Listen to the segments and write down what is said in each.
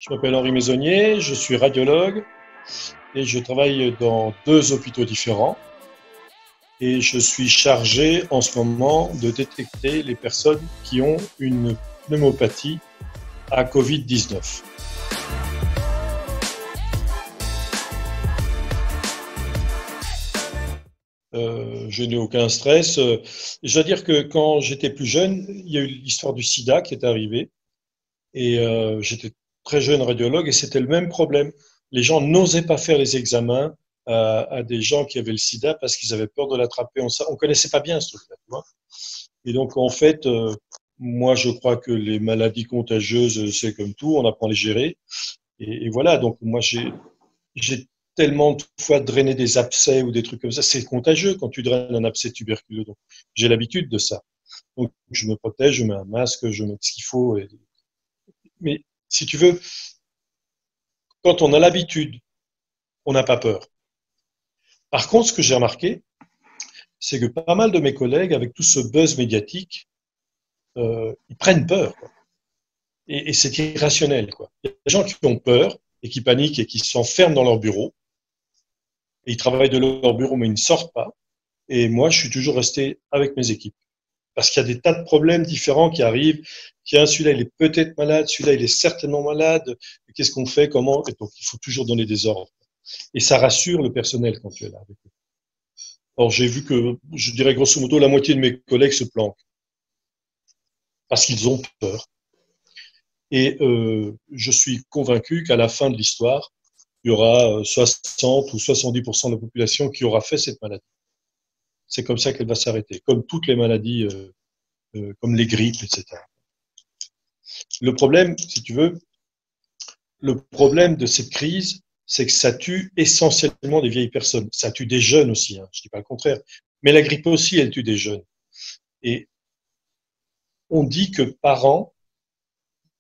Je m'appelle Henri Maisonnier, je suis radiologue et je travaille dans deux hôpitaux différents. Et je suis chargé en ce moment de détecter les personnes qui ont une pneumopathie à Covid-19. Je n'ai aucun stress. Je dois dire que quand j'étais plus jeune, il y a eu l'histoire du sida qui est arrivée. Et j'étais très jeune radiologue et c'était le même problème. Les gens n'osaient pas faire les examens à des gens qui avaient le sida parce qu'ils avaient peur de l'attraper. On connaissait pas bien ce truc-là, tu vois. Et donc, en fait, moi, je crois que les maladies contagieuses, c'est comme tout, on apprend à les gérer. Et voilà, donc moi, j'ai tellement de fois drainé des abcès ou des trucs comme ça. C'est contagieux quand tu draines un abcès tuberculeux. Donc, j'ai l'habitude de ça. Donc, je me protège, je mets un masque, je mets ce qu'il faut. Mais si tu veux, quand on a l'habitude, on n'a pas peur. Par contre, ce que j'ai remarqué, c'est que pas mal de mes collègues, avec tout ce buzz médiatique, ils prennent peur, quoi. Et c'est irrationnel, quoi. Il y a des gens qui ont peur et qui paniquent et qui s'enferment dans leur bureau. Et ils travaillent de leur bureau, mais ils ne sortent pas. Et moi, je suis toujours resté avec mes équipes. Parce qu'il y a des tas de problèmes différents qui arrivent. Tiens, celui-là, il est peut-être malade, celui-là, il est certainement malade. Qu'est-ce qu'on fait? Comment? Et donc, il faut toujours donner des ordres. Et ça rassure le personnel quand tu es là avec eux. Or, j'ai vu que, je dirais grosso modo, la moitié de mes collègues se planquent parce qu'ils ont peur. Et je suis convaincu qu'à la fin de l'histoire, il y aura 60 ou 70% de la population qui aura fait cette maladie. C'est comme ça qu'elle va s'arrêter, comme toutes les maladies, comme les grippes, etc. Le problème, si tu veux, le problème de cette crise, c'est que ça tue essentiellement des vieilles personnes. Ça tue des jeunes aussi, hein, je ne dis pas le contraire. Mais la grippe aussi, elle tue des jeunes. Et on dit que par an,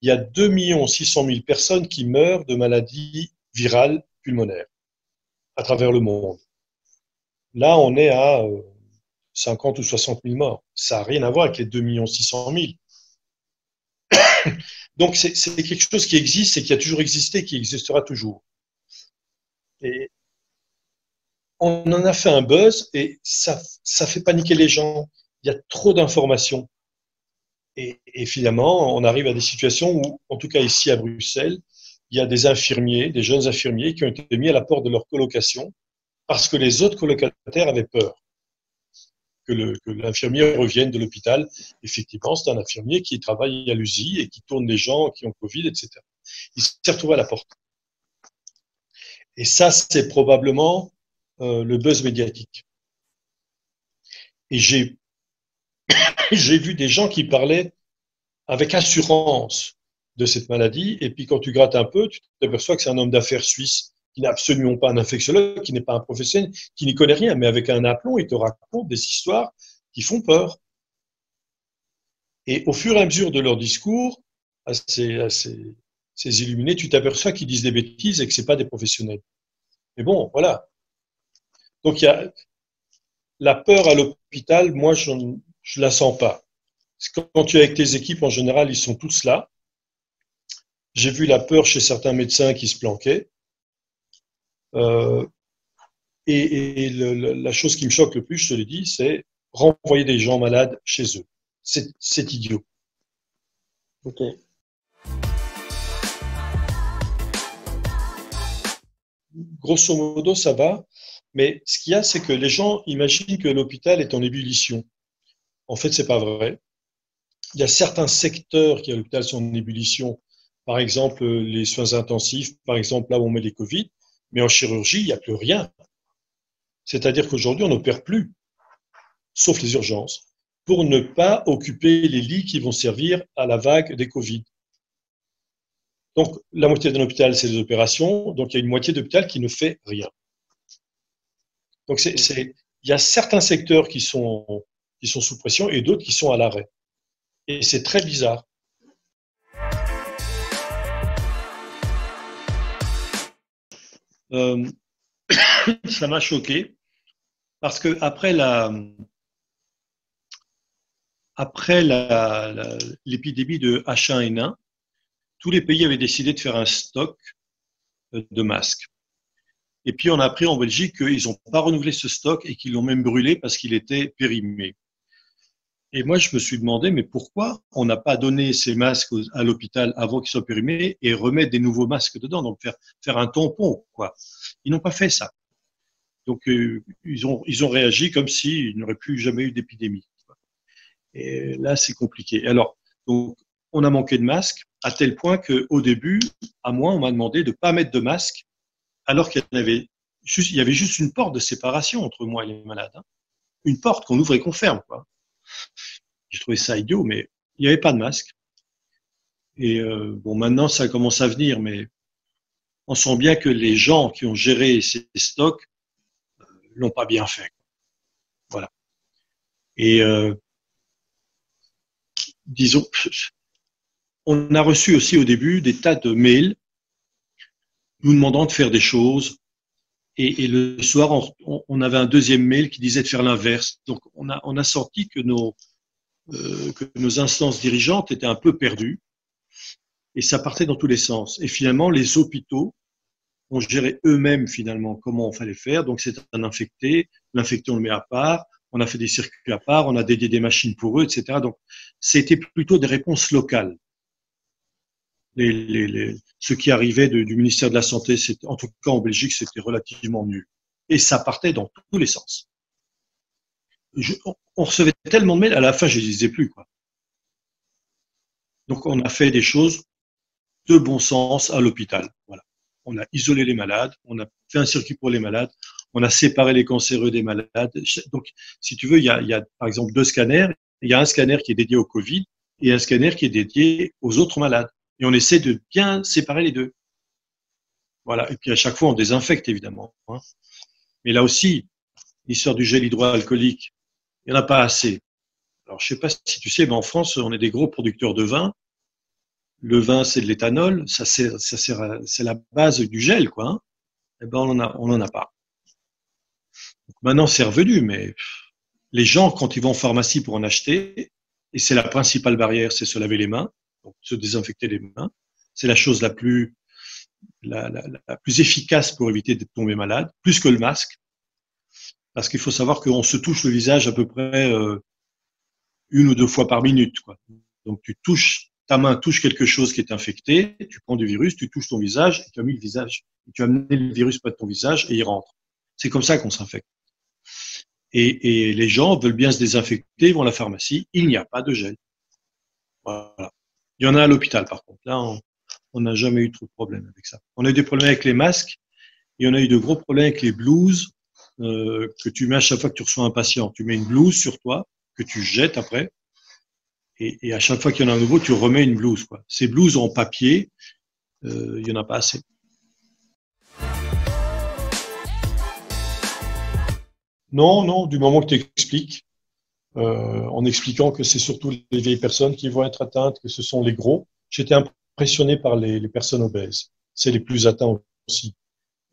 il y a 2 600 000 personnes qui meurent de maladies virales pulmonaires à travers le monde. Là, on est à 50 ou 60 000 morts. Ça n'a rien à voir avec les 2 600 000. Donc, c'est quelque chose qui existe et qui a toujours existé, qui existera toujours. Et on en a fait un buzz et ça fait paniquer les gens. Il y a trop d'informations. Et finalement, on arrive à des situations où, en tout cas ici à Bruxelles, il y a des infirmiers, des jeunes infirmiers qui ont été mis à la porte de leur colocation parce que les autres colocataires avaient peur que l'infirmier revienne de l'hôpital. Effectivement, c'est un infirmier qui travaille à l'USI et qui tourne des gens qui ont Covid, etc. Il s'est retrouvé à la porte. Et ça, c'est probablement le buzz médiatique. Et j'ai vu des gens qui parlaient avec assurance de cette maladie. Et puis, quand tu grattes un peu, tu t'aperçois que c'est un homme d'affaires suisse qui n'est absolument pas un infectiologue, qui n'est pas un professionnel, qui n'y connaît rien, mais avec un aplomb, il te raconte des histoires qui font peur. Et au fur et à mesure de leur discours, à ces illuminés, tu t'aperçois qu'ils disent des bêtises et que ce pas des professionnels. Mais bon, voilà. Donc, il y a la peur à l'hôpital, moi, je ne la sens pas. Quand tu es avec tes équipes, en général, ils sont tous là. J'ai vu la peur chez certains médecins qui se planquaient. Euh, la chose qui me choque le plus, je te l'ai dit, c'est renvoyer des gens malades chez eux. C'est idiot. Ok. Grosso modo, ça va. Mais ce qu'il y a, c'est que les gens imaginent que l'hôpital est en ébullition. En fait, c'est pas vrai. Il y a certains secteurs qui à l'hôpital sont en ébullition. Par exemple, les soins intensifs, par exemple, là où on met les Covid. Mais en chirurgie, il n'y a plus rien. C'est-à-dire qu'aujourd'hui, on n'opère plus, sauf les urgences, pour ne pas occuper les lits qui vont servir à la vague des Covid. Donc, la moitié d'un hôpital, c'est des opérations. Donc, il y a une moitié d'hôpital qui ne fait rien. Donc, il y a certains secteurs qui sont sous pression et d'autres qui sont à l'arrêt. Et c'est très bizarre. Euh, ça m'a choqué parce que après l'épidémie de H1N1, tous les pays avaient décidé de faire un stock de masques. Et puis on a appris en Belgique qu'ils n'ont pas renouvelé ce stock et qu'ils l'ont même brûlé parce qu'il était périmé. Et moi, je me suis demandé, mais pourquoi on n'a pas donné ces masques à l'hôpital avant qu'ils soient périmés et remettre des nouveaux masques dedans, donc faire un tampon, quoi. Ils n'ont pas fait ça. Donc, ils ont réagi comme s'il n'y aurait plus jamais eu d'épidémie. Et là, c'est compliqué. Alors, donc, on a manqué de masques à tel point qu'au début, à moi, on m'a demandé de ne pas mettre de masque alors qu'il y avait juste une porte de séparation entre moi et les malades. Hein. Une porte qu'on ouvre et qu'on ferme, quoi. J'ai trouvé ça idiot, mais il n'y avait pas de masque. Et bon, maintenant, ça commence à venir, mais on sent bien que les gens qui ont géré ces stocks l'ont pas bien fait. Voilà. Et disons, on a reçu aussi au début des tas de mails nous demandant de faire des choses. Et le soir, on avait un deuxième mail qui disait de faire l'inverse. Donc, on a senti que nos instances dirigeantes étaient un peu perdues et ça partait dans tous les sens. Et finalement, les hôpitaux ont géré eux-mêmes finalement comment on fallait faire. Donc, c'est un infecté, l'infecté on le met à part, on a fait des circuits à part, on a dédié des machines pour eux, etc. Donc, c'était plutôt des réponses locales. Ce qui arrivait du ministère de la Santé, en tout cas en Belgique, c'était relativement nul. Et ça partait dans tous les sens. On recevait tellement de mails, à la fin, je ne les lisais plus, quoi. Donc, on a fait des choses de bon sens à l'hôpital. Voilà. On a isolé les malades, on a fait un circuit pour les malades, on a séparé les cancéreux des malades. Donc, si tu veux, il y a par exemple 2 scanners. Il y a un scanner qui est dédié au Covid et un scanner qui est dédié aux autres malades. Et on essaie de bien séparer les deux. Voilà. Et puis à chaque fois, on désinfecte, évidemment. Hein. Mais là aussi, l'histoire du gel hydroalcoolique, il n'y en a pas assez. Alors, je ne sais pas si tu sais, mais en France, on est des gros producteurs de vin. Le vin, c'est de l'éthanol. C'est la base du gel, quoi. Hein. Eh ben, on en a pas. Donc, maintenant, c'est revenu, mais les gens, quand ils vont en pharmacie pour en acheter, et c'est la principale barrière, c'est se laver les mains, donc se désinfecter les mains. C'est la chose la plus efficace pour éviter de tomber malade, plus que le masque. Parce qu'il faut savoir qu'on se touche le visage à peu près 1 ou 2 fois par minute, quoi. Donc ta main touche quelque chose qui est infecté, tu prends du virus, tu touches ton visage, et tu as mis le visage, tu as amené le virus près de ton visage et il rentre. C'est comme ça qu'on s'infecte. Et les gens veulent bien se désinfecter, ils vont à la pharmacie, il n'y a pas de gel. Voilà. Il y en a à l'hôpital, par contre. Là, on n'a jamais eu trop de problèmes avec ça. On a eu des problèmes avec les masques et on a eu de gros problèmes avec les blouses que tu mets à chaque fois que tu reçois un patient. Tu mets une blouse sur toi que tu jettes après et à chaque fois qu'il y en a un nouveau, tu remets une blouse, quoi. Ces blouses en papier, il n'y en a pas assez. Non, du moment que tu expliques, en expliquant que c'est surtout les vieilles personnes qui vont être atteintes, que ce sont les gros. J'étais impressionné par les personnes obèses. C'est les plus atteints aussi.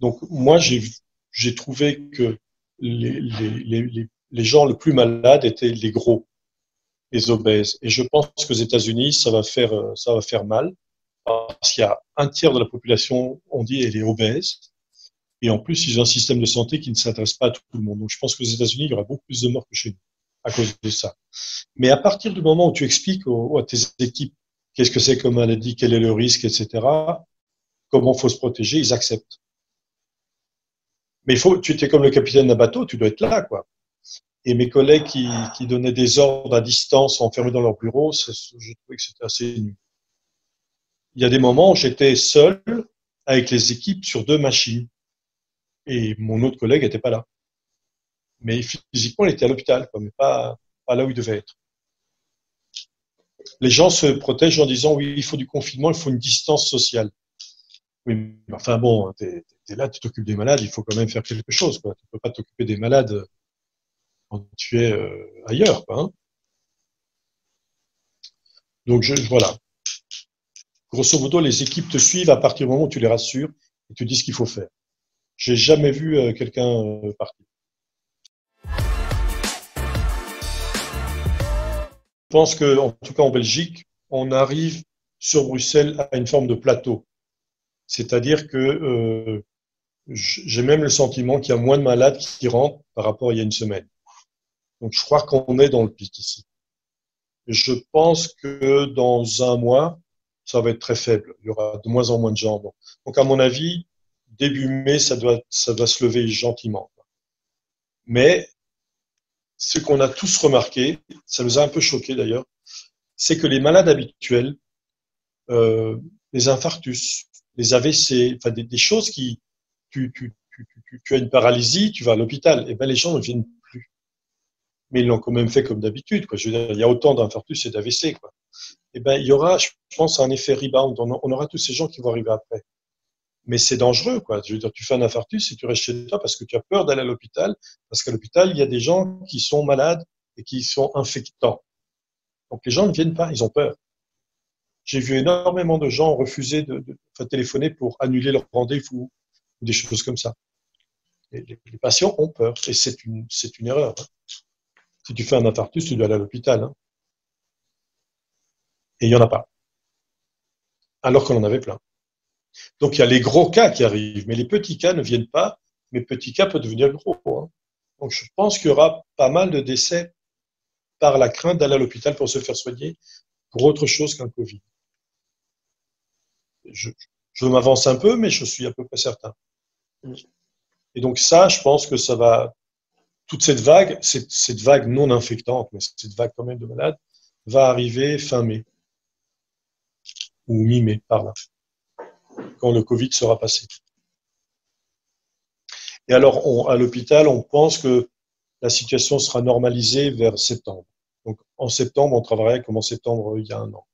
Donc moi, j'ai trouvé que les gens les plus malades étaient les gros, les obèses. Et je pense qu'aux États-Unis, ça va faire mal parce qu'il y a 1/3 de la population, on dit, elle est obèse. Et en plus, ils ont un système de santé qui ne s'adresse pas à tout le monde. Donc je pense qu'aux États-Unis, il y aura beaucoup plus de morts que chez nous à cause de ça. Mais à partir du moment où tu expliques à tes équipes qu'est-ce que c'est comme maladie, quel est le risque, etc., comment faut se protéger, ils acceptent. Mais tu étais comme le capitaine d'un bateau, tu dois être là, quoi. Et mes collègues qui donnaient des ordres à distance, enfermés dans leur bureau, j'ai trouvé que c'était assez nul. Il y a des moments où j'étais seul avec les équipes sur 2 machines. Et mon autre collègue n'était pas là. Mais physiquement, il était à l'hôpital, quoi, mais pas là où il devait être. Les gens se protègent en disant oui, il faut du confinement, il faut une distance sociale. Oui, mais enfin bon, t'es là, tu t'occupes des malades, il faut quand même faire quelque chose, quoi. Tu peux pas t'occuper des malades quand tu es ailleurs, quoi. Hein. Donc voilà. Grosso modo, les équipes te suivent à partir du moment où tu les rassures et tu dis ce qu'il faut faire. J'ai jamais vu quelqu'un partir. Je pense que, en tout cas en Belgique, on arrive sur Bruxelles a une forme de plateau. C'est-à-dire que j'ai même le sentiment qu'il y a moins de malades qui rentrent par rapport à il y a une semaine. Donc je crois qu'on est dans le pic ici. Je pense que dans un mois, ça va être très faible. Il y aura de moins en moins de gens. Donc à mon avis, début mai, ça doit se lever gentiment. Mais ce qu'on a tous remarqué, ça nous a un peu choqué d'ailleurs, c'est que les malades habituels, les infarctus, les AVC, enfin des choses qui, tu as une paralysie, tu vas à l'hôpital, et ben les gens ne viennent plus. Mais ils l'ont quand même fait comme d'habitude, quoi. Je veux dire, il y a autant d'infarctus et d'AVC, quoi. Et ben il y aura, je pense, un effet rebound. On aura tous ces gens qui vont arriver après. Mais c'est dangereux, quoi. Je veux dire, tu fais un infarctus et tu restes chez toi parce que tu as peur d'aller à l'hôpital, parce qu'à l'hôpital, il y a des gens qui sont malades et qui sont infectants. Donc les gens ne viennent pas, ils ont peur. J'ai vu énormément de gens refuser de téléphoner pour annuler leur rendez-vous ou des choses comme ça. Les patients ont peur et c'est une erreur. Hein. Si tu fais un infarctus, tu dois aller à l'hôpital. Hein. Et il n'y en a pas. Alors qu'on en avait plein. Donc il y a les gros cas qui arrivent, mais les petits cas ne viennent pas. Mais petits cas peuvent devenir gros. Hein. Donc je pense qu'il y aura pas mal de décès par la crainte d'aller à l'hôpital pour se faire soigner pour autre chose qu'un Covid. Je, je m'avance un peu, mais je suis à peu près certain. Et donc ça, je pense que ça va, toute cette vague non infectante, mais cette vague quand même de malades, va arriver fin mai ou mi-mai, par là, quand le Covid sera passé. Et alors, à l'hôpital, on pense que la situation sera normalisée vers septembre. Donc, en septembre, on travaillerait comme en septembre il y a un an.